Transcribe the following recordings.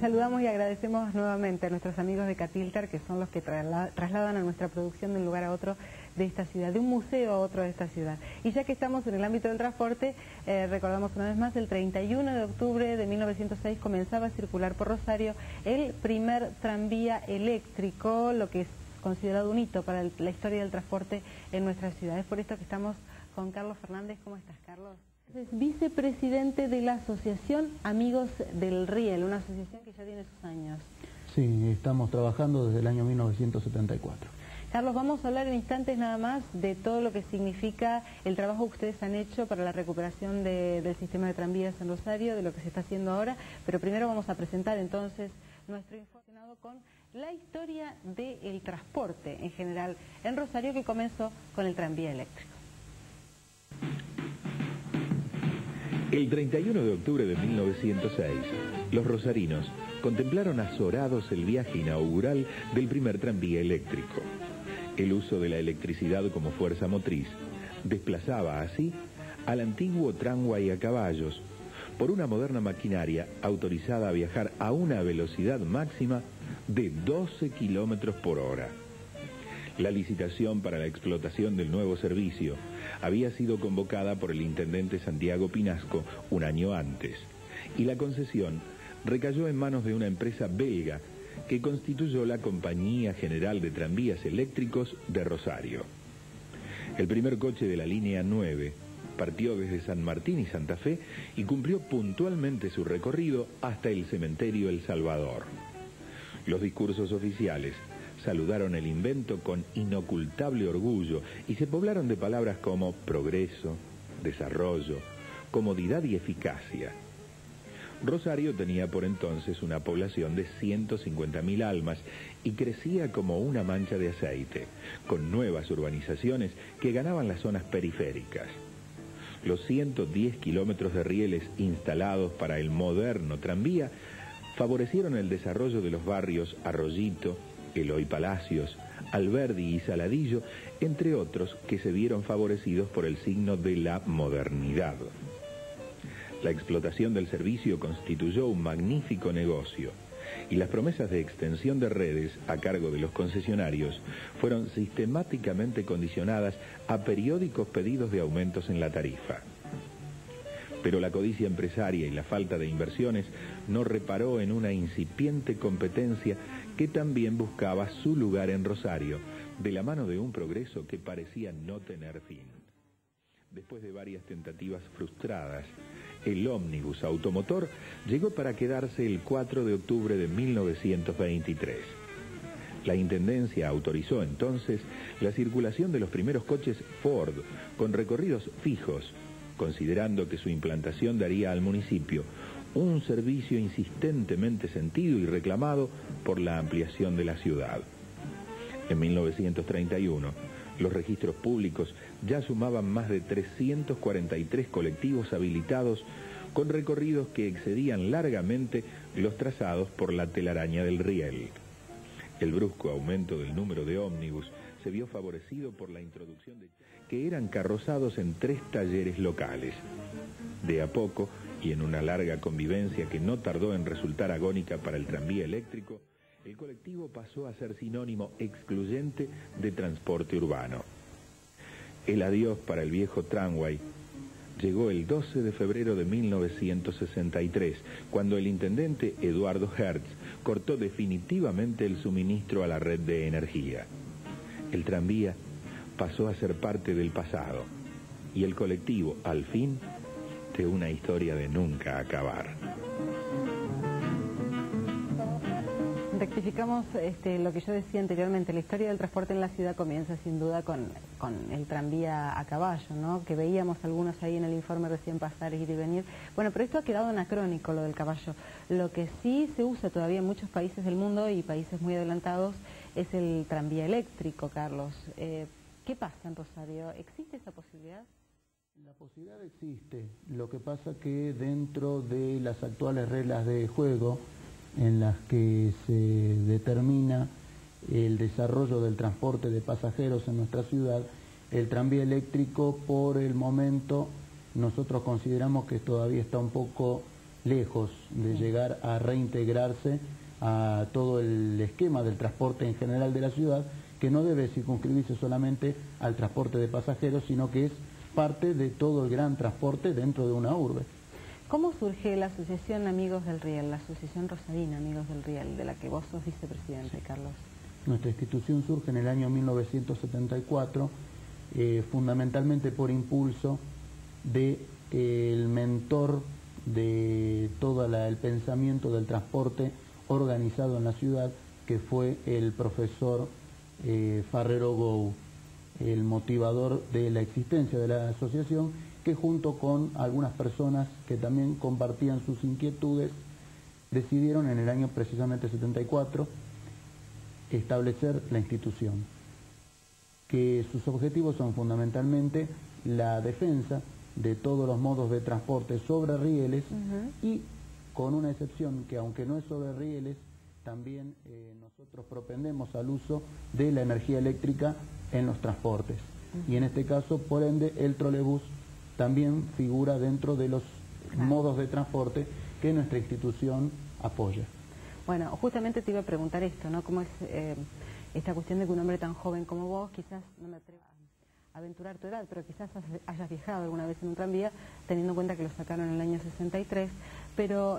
saludamos y agradecemos nuevamente a nuestros amigos de Catiltar, que son los que trasladan a nuestra producción de un lugar a otro de esta ciudad, de un museo a otro de esta ciudad. Y ya que estamos en el ámbito del transporte, recordamos una vez más, el 31 de octubre de 1906 comenzaba a circular por Rosario el primer tranvía eléctrico, lo que es considerado un hito para la historia del transporte en nuestra ciudad. Es por esto que estamos con Carlos Fernández. ¿Cómo estás, Carlos? Es vicepresidente de la Asociación Amigos del Riel, una asociación que ya tiene sus años. Sí, estamos trabajando desde el año 1974. Carlos, vamos a hablar en instantes nada más de todo lo que significa el trabajo que ustedes han hecho para la recuperación del sistema de tranvías en Rosario, de lo que se está haciendo ahora, pero primero vamos a presentar entonces nuestro informe con la historia del transporte en general en Rosario, que comenzó con el tranvía eléctrico. El 31 de octubre de 1906, los rosarinos contemplaron azorados el viaje inaugural del primer tranvía eléctrico. El uso de la electricidad como fuerza motriz desplazaba así al antiguo tramway a caballos por una moderna maquinaria autorizada a viajar a una velocidad máxima de 12 kilómetros por hora. La licitación para la explotación del nuevo servicio había sido convocada por el intendente Santiago Pinasco un año antes, y la concesión recayó en manos de una empresa belga que constituyó la Compañía General de Tranvías Eléctricos de Rosario. El primer coche de la línea 9 partió desde San Martín y Santa Fe y cumplió puntualmente su recorrido hasta el cementerio El Salvador. Los discursos oficiales saludaron el invento con inocultable orgullo y se poblaron de palabras como progreso, desarrollo, comodidad y eficacia. Rosario tenía por entonces una población de 150.000 almas y crecía como una mancha de aceite, con nuevas urbanizaciones que ganaban las zonas periféricas. Los 110 kilómetros de rieles instalados para el moderno tranvía favorecieron el desarrollo de los barrios Arroyito, Eloy Palacios, Alberdi y Saladillo, entre otros que se vieron favorecidos por el signo de la modernidad. La explotación del servicio constituyó un magnífico negocio y las promesas de extensión de redes a cargo de los concesionarios fueron sistemáticamente condicionadas a periódicos pedidos de aumentos en la tarifa. Pero la codicia empresaria y la falta de inversiones no reparó en una incipiente competencia que también buscaba su lugar en Rosario, de la mano de un progreso que parecía no tener fin. Después de varias tentativas frustradas, el ómnibus automotor llegó para quedarse el 4 de octubre de 1923. La Intendencia autorizó entonces la circulación de los primeros coches Ford con recorridos fijos, considerando que su implantación daría al municipio un servicio insistentemente sentido y reclamado por la ampliación de la ciudad. En 1931, los registros públicos ya sumaban más de 343 colectivos habilitados con recorridos que excedían largamente los trazados por la telaraña del riel. El brusco aumento del número de ómnibus se vio favorecido por la introducción de que eran carrozados en 3 talleres locales. De a poco, y en una larga convivencia que no tardó en resultar agónica para el tranvía eléctrico, el colectivo pasó a ser sinónimo excluyente de transporte urbano. El adiós para el viejo tramway llegó el 12 de febrero de 1963, cuando el intendente Eduardo Hertz cortó definitivamente el suministro a la red de energía. El tranvía pasó a ser parte del pasado y el colectivo, al fin, de una historia de nunca acabar. Rectificamos lo que yo decía anteriormente, la historia del transporte en la ciudad comienza sin duda con el tranvía a caballo, ¿no? Que veíamos algunos ahí en el informe recién pasar, ir y venir. Bueno, pero esto ha quedado anacrónico, lo del caballo. Lo que sí se usa todavía en muchos países del mundo y países muy adelantados es el tranvía eléctrico, Carlos. ¿Qué pasa en Rosario? ¿Existe esa posibilidad? La posibilidad existe, lo que pasa que dentro de las actuales reglas de juego en las que se determina el desarrollo del transporte de pasajeros en nuestra ciudad, el tranvía eléctrico por el momento nosotros consideramos que todavía está un poco lejos de llegar a reintegrarse a todo el esquema del transporte en general de la ciudad, que no debe circunscribirse solamente al transporte de pasajeros, sino que es parte de todo el gran transporte dentro de una urbe. ¿Cómo surge la Asociación Amigos del Riel, la Asociación Rosarina Amigos del Riel, de la que vos sos vicepresidente, Carlos? Nuestra institución surge en el año 1974, fundamentalmente por impulso del mentor de todo el pensamiento del transporte organizado en la ciudad, que fue el profesor Farrero Gou, el motivador de la existencia de la asociación, que junto con algunas personas que también compartían sus inquietudes, decidieron en el año precisamente 74 establecer la institución, que sus objetivos son fundamentalmente la defensa de todos los modos de transporte sobre rieles y con una excepción que, aunque no es sobre rieles, también nosotros propendemos al uso de la energía eléctrica en los transportes. Y en este caso, por ende, el trolebús también figura dentro de los modos de transporte que nuestra institución apoya. Bueno, justamente te iba a preguntar esto, ¿no? ¿Cómo es esta cuestión de que un hombre tan joven como vos, quizás, no me atrevo a aventurar tu edad, pero quizás hayas viajado alguna vez en un tranvía, teniendo en cuenta que lo sacaron en el año 63, pero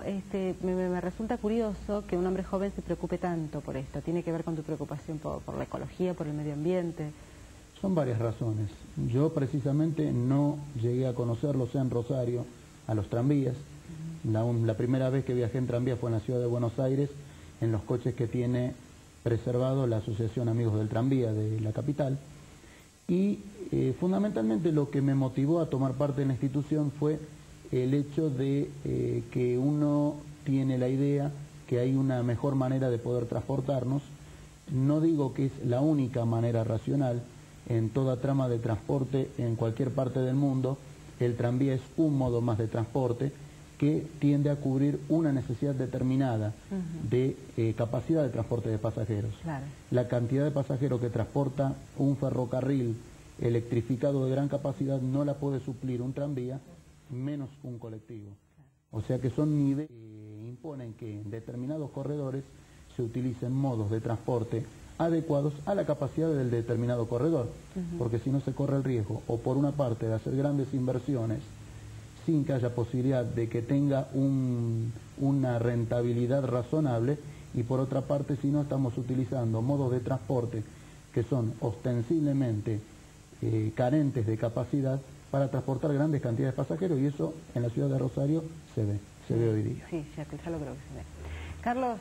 me resulta curioso que un hombre joven se preocupe tanto por esto. ¿Tiene que ver con tu preocupación por la ecología, por el medio ambiente? Son varias razones. Yo precisamente no llegué a conocerlos en Rosario, a los tranvías. La primera vez que viajé en tranvía fue en la ciudad de Buenos Aires, en los coches que tiene preservado la Asociación Amigos del Tranvía de la capital. Y fundamentalmente lo que me motivó a tomar parte en la institución fue el hecho de que uno tiene la idea que hay una mejor manera de poder transportarnos. No digo que es la única manera racional. En toda trama de transporte en cualquier parte del mundo, el tranvía es un modo más de transporte que tiende a cubrir una necesidad determinada de capacidad de transporte de pasajeros. Claro. La cantidad de pasajeros que transporta un ferrocarril electrificado de gran capacidad no la puede suplir un tranvía, menos un colectivo. Claro. O sea que son niveles que imponen que en determinados corredores se utilicen modos de transporte adecuados a la capacidad del determinado corredor, porque si no se corre el riesgo, o por una parte de hacer grandes inversiones sin que haya posibilidad de que tenga una rentabilidad razonable, y por otra parte si no estamos utilizando modos de transporte que son ostensiblemente carentes de capacidad para transportar grandes cantidades de pasajeros, y eso en la ciudad de Rosario se ve hoy día. Sí, ya lo creo que se ve. Carlos,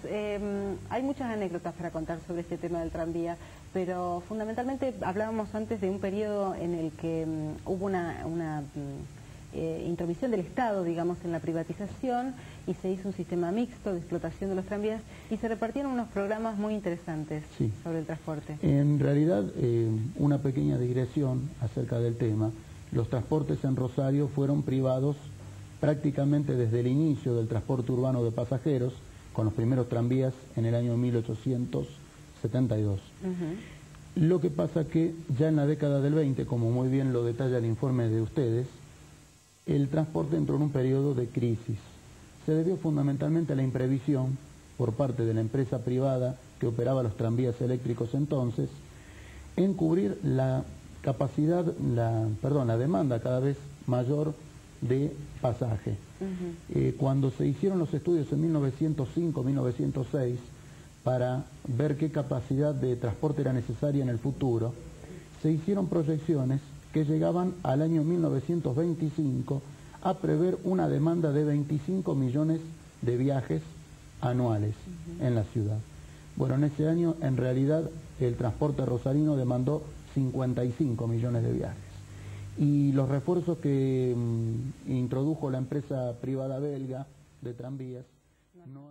hay muchas anécdotas para contar sobre este tema del tranvía, pero fundamentalmente hablábamos antes de un periodo en el que hubo una intromisión del Estado, digamos, en la privatización, y se hizo un sistema mixto de explotación de los tranvías y se repartieron unos programas muy interesantes sobre el transporte. En realidad, una pequeña digresión acerca del tema. Los transportes en Rosario fueron privados prácticamente desde el inicio del transporte urbano de pasajeros, con los primeros tranvías en el año 1872. Lo que pasa que ya en la década del 20, como muy bien lo detalla el informe de ustedes, el transporte entró en un periodo de crisis. Se debió fundamentalmente a la imprevisión por parte de la empresa privada que operaba los tranvías eléctricos entonces, en cubrir la demanda cada vez mayor de pasaje. Cuando se hicieron los estudios en 1905-1906 para ver qué capacidad de transporte era necesaria en el futuro, se hicieron proyecciones que llegaban al año 1925 a prever una demanda de 25 millones de viajes anuales en la ciudad. Bueno, en ese año en realidad el transporte rosarino demandó 55 millones de viajes. Y los refuerzos que introdujo la empresa privada belga de tranvías,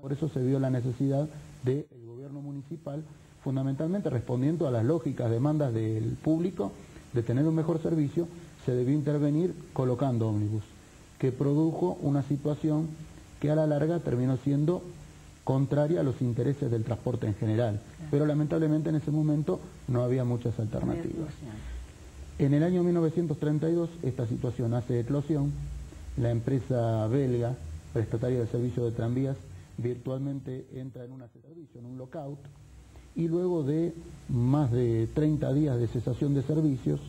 por eso se vio la necesidad del gobierno municipal, fundamentalmente respondiendo a las lógicas demandas del público de tener un mejor servicio, se debió intervenir colocando ómnibus, que produjo una situación que a la larga terminó siendo contraria a los intereses del transporte en general, pero lamentablemente en ese momento no había muchas alternativas. En el año 1932 esta situación hace eclosión, la empresa belga prestataria de servicio de tranvías virtualmente entra en en un lockout, y luego de más de 30 días de cesación de servicios,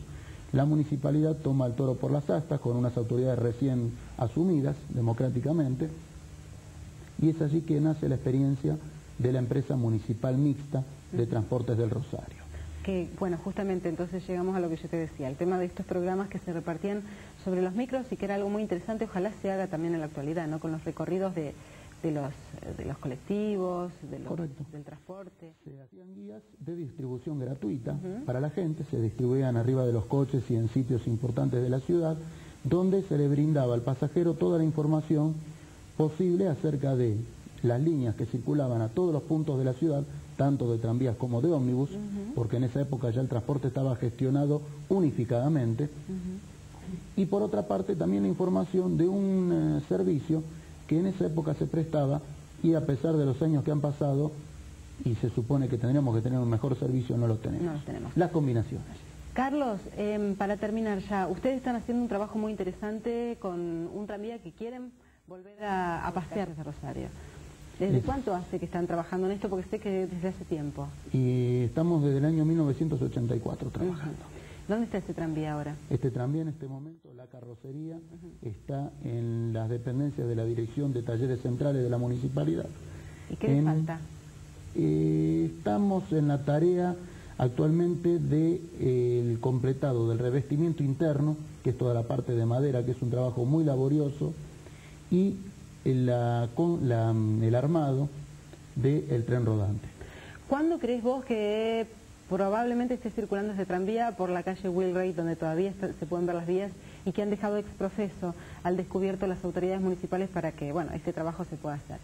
la municipalidad toma el toro por las astas con unas autoridades recién asumidas democráticamente, y es allí que nace la experiencia de la empresa municipal mixta de transportes del Rosario. Que, bueno, justamente entonces llegamos a lo que yo te decía, el tema de estos programas que se repartían sobre los micros y que era algo muy interesante, ojalá se haga también en la actualidad, ¿no? Con los recorridos de los colectivos, del transporte. Se hacían guías de distribución gratuita para la gente, se distribuían arriba de los coches y en sitios importantes de la ciudad, donde se le brindaba al pasajero toda la información posible acerca de las líneas que circulaban a todos los puntos de la ciudad, tanto de tranvías como de ómnibus, porque en esa época ya el transporte estaba gestionado unificadamente, y por otra parte también la información de un servicio que en esa época se prestaba, y a pesar de los años que han pasado, y se supone que tendríamos que tener un mejor servicio, no lo tenemos. No los tenemos. Las combinaciones. Carlos, para terminar ya, ustedes están haciendo un trabajo muy interesante con un tranvía que quieren volver a pasear desde Rosario. ¿Desde cuánto hace que están trabajando en esto? Porque sé que desde hace tiempo. Y estamos desde el año 1984 trabajando. ¿Dónde está ese tranvía ahora? Este tranvía en este momento, la carrocería, está en las dependencias de la Dirección de Talleres Centrales de la Municipalidad. ¿Y qué le falta? Estamos en la tarea actualmente del completado del revestimiento interno, que es toda la parte de madera, que es un trabajo muy laborioso, y el armado del tren rodante. ¿Cuándo crees vos que probablemente esté circulando ese tranvía por la calle Wilray, donde todavía se pueden ver las vías y que han dejado exprofeso al descubierto las autoridades municipales para que, bueno, este trabajo se pueda hacer?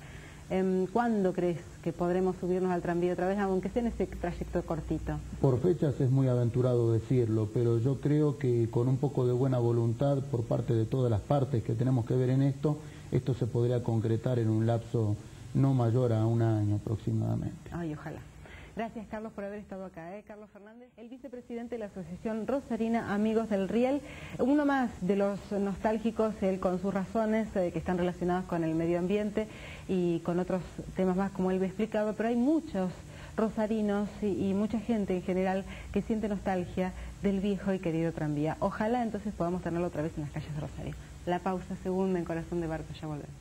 ¿Cuándo crees que podremos subirnos al tranvía otra vez, aunque sea en ese trayecto cortito? Por fechas es muy aventurado decirlo, pero yo creo que con un poco de buena voluntad por parte de todas las partes que tenemos que ver en esto se podría concretar en un lapso no mayor a un año aproximadamente. Ay, ojalá. Gracias, Carlos, por haber estado acá. Carlos Fernández, el vicepresidente de la Asociación Rosarina Amigos del Riel, uno más de los nostálgicos, él con sus razones que están relacionadas con el medio ambiente y con otros temas más, como él me explicaba, pero hay muchos rosarinos y mucha gente en general que siente nostalgia del viejo y querido tranvía. Ojalá entonces podamos tenerlo otra vez en las calles de Rosario. La pausa segunda en Corazón de Barco, ya volvemos.